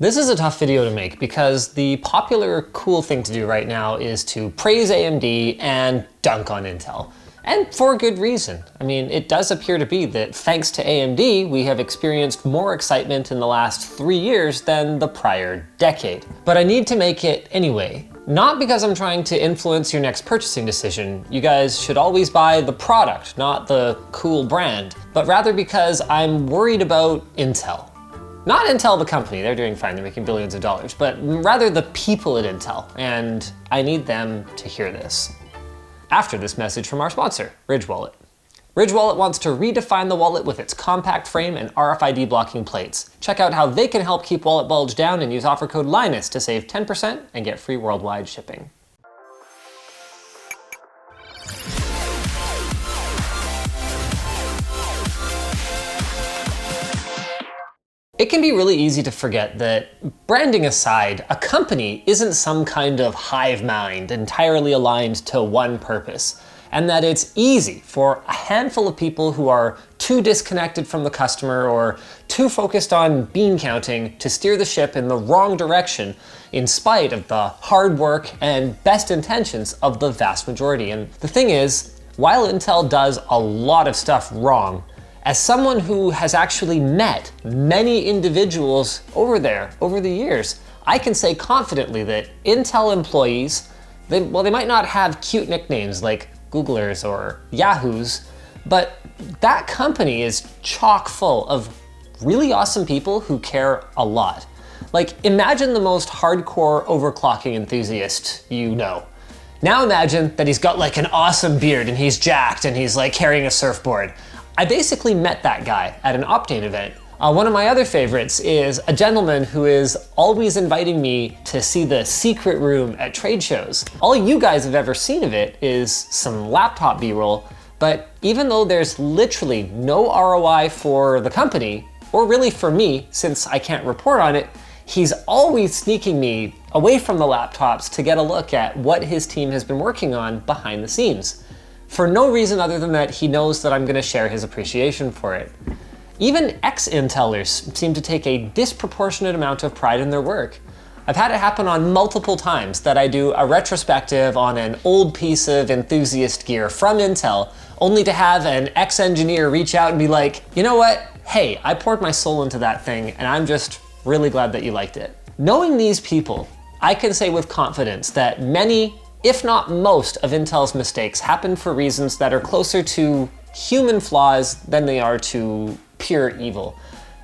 This is a tough video to make because the popular cool thing to do right now is to praise AMD and dunk on Intel. And for good reason. I mean, it does appear to be that thanks to AMD, we have experienced more excitement in the last 3 years than the prior decade. But I need to make it anyway. Not because I'm trying to influence your next purchasing decision. You guys should always buy the product, not the cool brand. But rather because I'm worried about Intel. Not Intel the company, they're doing fine, they're making billions of dollars, but rather the people at Intel, and I need them to hear this. After this message from our sponsor, Ridge Wallet. Ridge Wallet wants to redefine the wallet with its compact frame and RFID blocking plates. Check out how they can help keep wallet bulge down and use offer code Linus to save 10% and get free worldwide shipping. It can be really easy to forget that, branding aside, a company isn't some kind of hive mind entirely aligned to one purpose, and that it's easy for a handful of people who are too disconnected from the customer or too focused on bean counting to steer the ship in the wrong direction in spite of the hard work and best intentions of the vast majority. And the thing is, while Intel does a lot of stuff wrong, as someone who has actually met many individuals over there over the years, I can say confidently that Intel employees, they might not have cute nicknames like Googlers or Yahoos, but that company is chock full of really awesome people who care a lot. Like, imagine the most hardcore overclocking enthusiast you know. Now imagine that he's got like an awesome beard and he's jacked and he's like carrying a surfboard. I basically met that guy at an Optane event. One of my other favorites is a gentleman who is always inviting me to see the secret room at trade shows. All you guys have ever seen of it is some laptop B-roll, but even though there's literally no ROI for the company, or really for me, since I can't report on it, he's always sneaking me away from the laptops to get a look at what his team has been working on behind the scenes. For no reason other than that he knows that I'm gonna share his appreciation for it. Even ex-Intelers seem to take a disproportionate amount of pride in their work. I've had it happen on multiple times that I do a retrospective on an old piece of enthusiast gear from Intel, only to have an ex-engineer reach out and be like, you know what? Hey, I poured my soul into that thing and I'm just really glad that you liked it. Knowing these people, I can say with confidence that many, if not most, of Intel's mistakes happen for reasons that are closer to human flaws than they are to pure evil.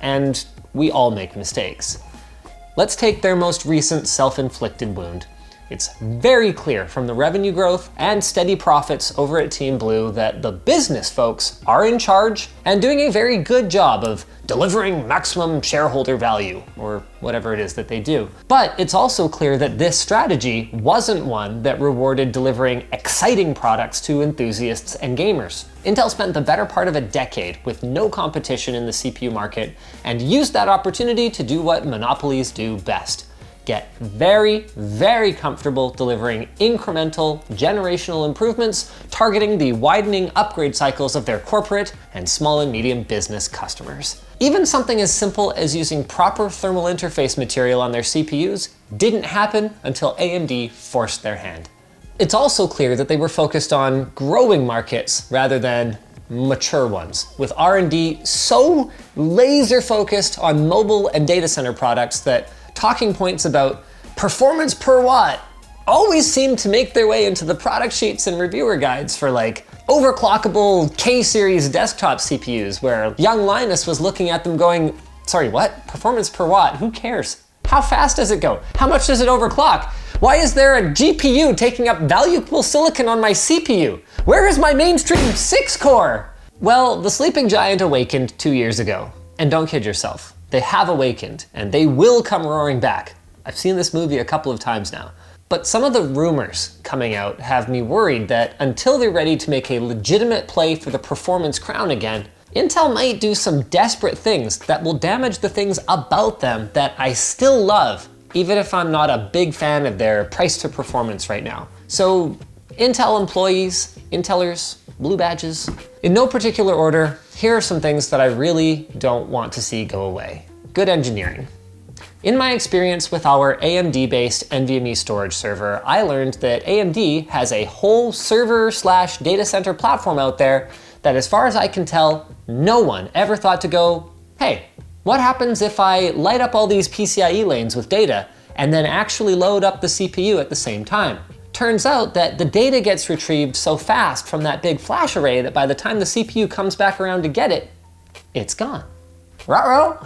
And we all make mistakes. Let's take their most recent self-inflicted wound. It's very clear from the revenue growth and steady profits over at Team Blue that the business folks are in charge and doing a very good job of delivering maximum shareholder value, or whatever it is that they do. But it's also clear that this strategy wasn't one that rewarded delivering exciting products to enthusiasts and gamers. Intel spent the better part of a decade with no competition in the CPU market and used that opportunity to do what monopolies do best. Get very, very comfortable delivering incremental, generational improvements, targeting the widening upgrade cycles of their corporate and small and medium business customers. Even something as simple as using proper thermal interface material on their CPUs didn't happen until AMD forced their hand. It's also clear that they were focused on growing markets rather than mature ones, with R&D so laser focused on mobile and data center products that talking points about performance per watt always seem to make their way into the product sheets and reviewer guides for like overclockable K-series desktop CPUs, where young Linus was looking at them going, sorry, what? Performance per watt? Who cares? How fast does it go? How much does it overclock? Why is there a GPU taking up valuable silicon on my CPU? Where is my mainstream 6-core? Well, the sleeping giant awakened 2 years ago. And don't kid yourself. They have awakened, and they will come roaring back. I've seen this movie a couple of times now. But some of the rumors coming out have me worried that until they're ready to make a legitimate play for the performance crown again, Intel might do some desperate things that will damage the things about them that I still love, even if I'm not a big fan of their price to performance right now. So Intel employees, Intelers, blue badges, in no particular order, here are some things that I really don't want to see go away. Good engineering. In my experience with our AMD-based NVMe storage server, I learned that AMD has a whole server/data center platform out there that, as far as I can tell, no one ever thought to go, hey, what happens if I light up all these PCIe lanes with data and then actually load up the CPU at the same time? Turns out that the data gets retrieved so fast from that big flash array that by the time the CPU comes back around to get it, it's gone. Ruh-roh.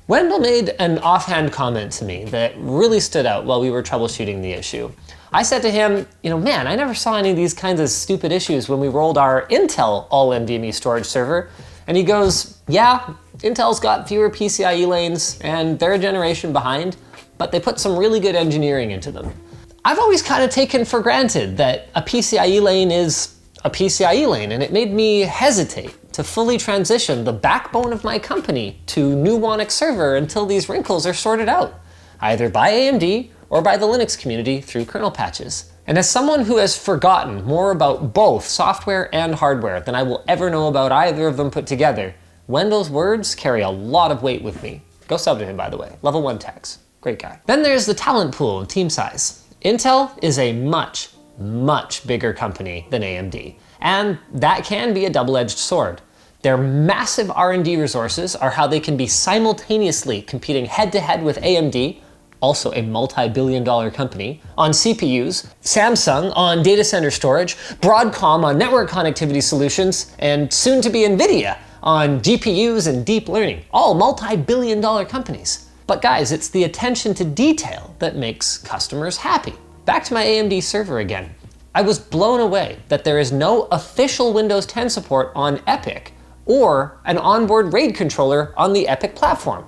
Wendell made an offhand comment to me that really stood out while we were troubleshooting the issue. I said to him, man, I never saw any of these kinds of stupid issues when we rolled our Intel all NVMe storage server. And he goes, yeah, Intel's got fewer PCIe lanes and they're a generation behind, but they put some really good engineering into them. I've always kind of taken for granted that a PCIe lane is a PCIe lane, and it made me hesitate to fully transition the backbone of my company to new Nuwonic server until these wrinkles are sorted out, either by AMD or by the Linux community through kernel patches. And as someone who has forgotten more about both software and hardware than I will ever know about either of them put together, Wendell's words carry a lot of weight with me. Go sub to him, by the way. Level 1 tags. Great guy. Then there's the talent pool and team size. Intel is a much, much bigger company than AMD, and that can be a double-edged sword. Their massive R&D resources are how they can be simultaneously competing head-to-head with AMD, also a multi-billion-dollar company, on CPUs, Samsung on data center storage, Broadcom on network connectivity solutions, and soon to be NVIDIA on GPUs and deep learning, all multi-billion-dollar companies. But guys, it's the attention to detail that makes customers happy. Back to my AMD server again. I was blown away that there is no official Windows 10 support on EPYC or an onboard RAID controller on the EPYC platform.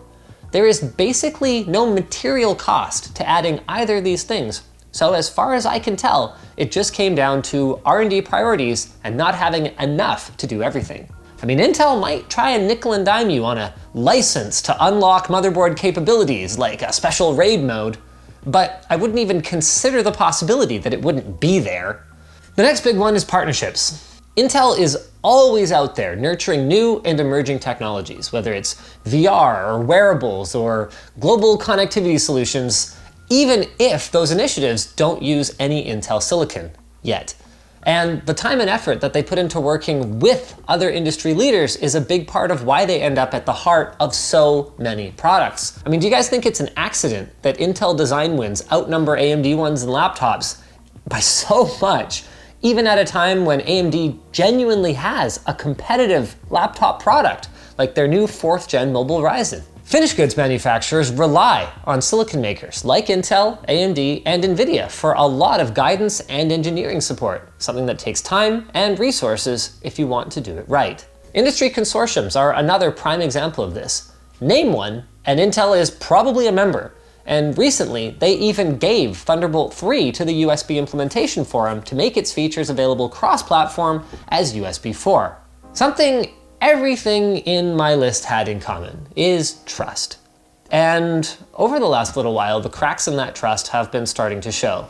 There is basically no material cost to adding either of these things. So as far as I can tell, it just came down to R&D priorities and not having enough to do everything. I mean, Intel might try and nickel and dime you on a license to unlock motherboard capabilities, like a special RAID mode, but I wouldn't even consider the possibility that it wouldn't be there. The next big one is partnerships. Intel is always out there nurturing new and emerging technologies, whether it's VR or wearables or global connectivity solutions, even if those initiatives don't use any Intel silicon yet. And the time and effort that they put into working with other industry leaders is a big part of why they end up at the heart of so many products. I mean, do you guys think it's an accident that Intel design wins outnumber AMD ones in laptops by so much, even at a time when AMD genuinely has a competitive laptop product, like their new 4th gen mobile Ryzen? Finished goods manufacturers rely on silicon makers like Intel, AMD, and NVIDIA for a lot of guidance and engineering support, something that takes time and resources if you want to do it right. Industry consortiums are another prime example of this. Name one, and Intel is probably a member. And recently, they even gave Thunderbolt 3 to the USB implementation forum to make its features available cross-platform as USB 4. Something everything in my list had in common is trust. And over the last little while, the cracks in that trust have been starting to show.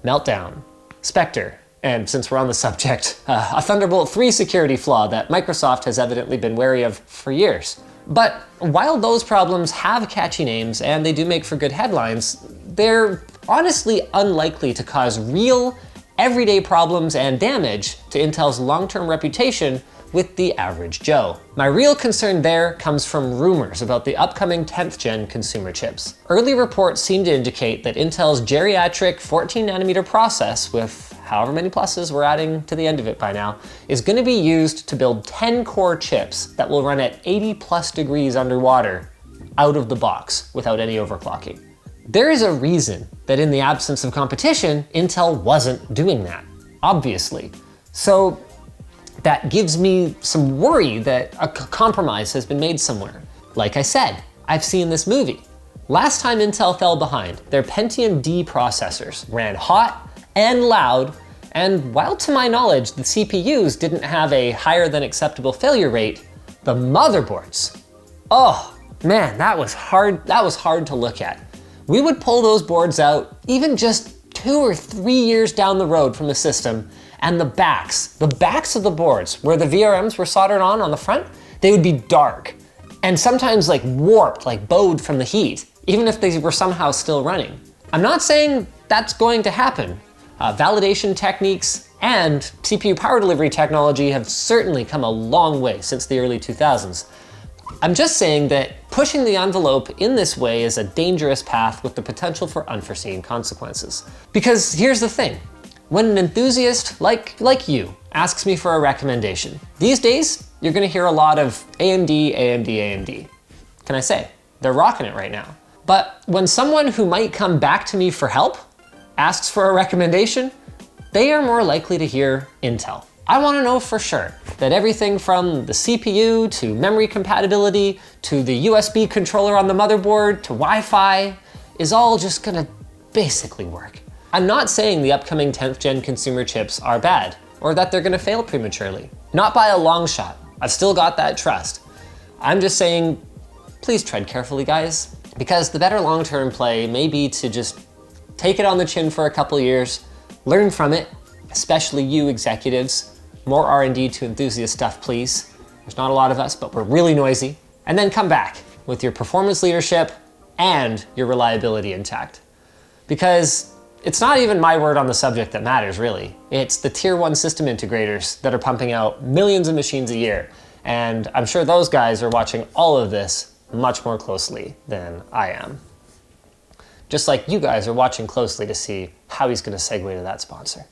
Meltdown, Spectre, and since we're on the subject, a Thunderbolt 3 security flaw that Microsoft has evidently been wary of for years. But while those problems have catchy names and they do make for good headlines, they're honestly unlikely to cause real, everyday problems and damage to Intel's long-term reputation with the average Joe. My real concern there comes from rumors about the upcoming 10th gen consumer chips. Early reports seem to indicate that Intel's geriatric 14nm process, with however many pluses we're adding to the end of it by now, is going to be used to build 10 core chips that will run at 80+ degrees underwater out of the box without any overclocking. There is a reason that in the absence of competition, Intel wasn't doing that, obviously. So that gives me some worry that a compromise has been made somewhere. Like I said, I've seen this movie. Last time Intel fell behind, their Pentium D processors ran hot and loud, and while to my knowledge the CPUs didn't have a higher than acceptable failure rate, the motherboards, oh man, that was hard to look at. We would pull those boards out even just 2 or 3 years down the road from the system, and the backs of the boards where the VRMs were soldered on the front, they would be dark and sometimes like warped, like bowed from the heat. even if they were somehow still running. I'm not saying that's going to happen. Validation techniques and CPU power delivery technology have certainly come a long way since the early 2000s. I'm just saying that pushing the envelope in this way is a dangerous path with the potential for unforeseen consequences. Because here's the thing, when an enthusiast like you asks me for a recommendation, these days, you're gonna hear a lot of AMD, AMD, AMD. Can I say? They're rocking it right now. But when someone who might come back to me for help asks for a recommendation, they are more likely to hear Intel. I want to know for sure that everything from the CPU to memory compatibility to the USB controller on the motherboard to Wi-Fi is all just gonna basically work. I'm not saying the upcoming 10th gen consumer chips are bad or that they're gonna fail prematurely. Not by a long shot. I've still got that trust. I'm just saying, please tread carefully, guys, because the better long-term play may be to just take it on the chin for a couple years, learn from it, especially you executives. More R&D to enthusiast stuff, please. There's not a lot of us, but we're really noisy. And then come back with your performance leadership and your reliability intact. Because it's not even my word on the subject that matters, really. It's the tier 1 system integrators that are pumping out millions of machines a year. And I'm sure those guys are watching all of this much more closely than I am. Just like you guys are watching closely to see how he's gonna segue to that sponsor.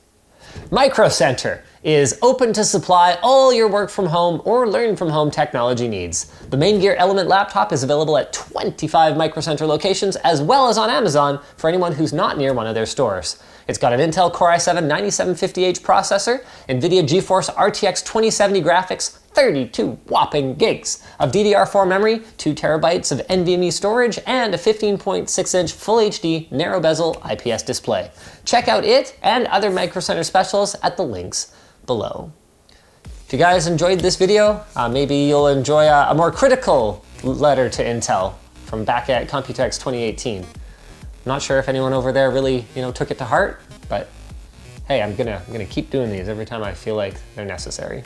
Micro Center is open to supply all your work from home or learn from home technology needs. The Main Gear Element laptop is available at 25 Micro Center locations as well as on Amazon for anyone who's not near one of their stores. It's got an Intel Core i7-9750H processor, NVIDIA GeForce RTX 2070 graphics, 32 whopping gigs of DDR4 memory, 2 terabytes of NVMe storage, and a 15.6-inch Full HD narrow bezel IPS display. Check out it and other Micro Center specials at the links below. If you guys enjoyed this video, maybe you'll enjoy a more critical letter to Intel from back at Computex 2018. I'm not sure if anyone over there really, took it to heart, but hey, I'm gonna keep doing these every time I feel like they're necessary.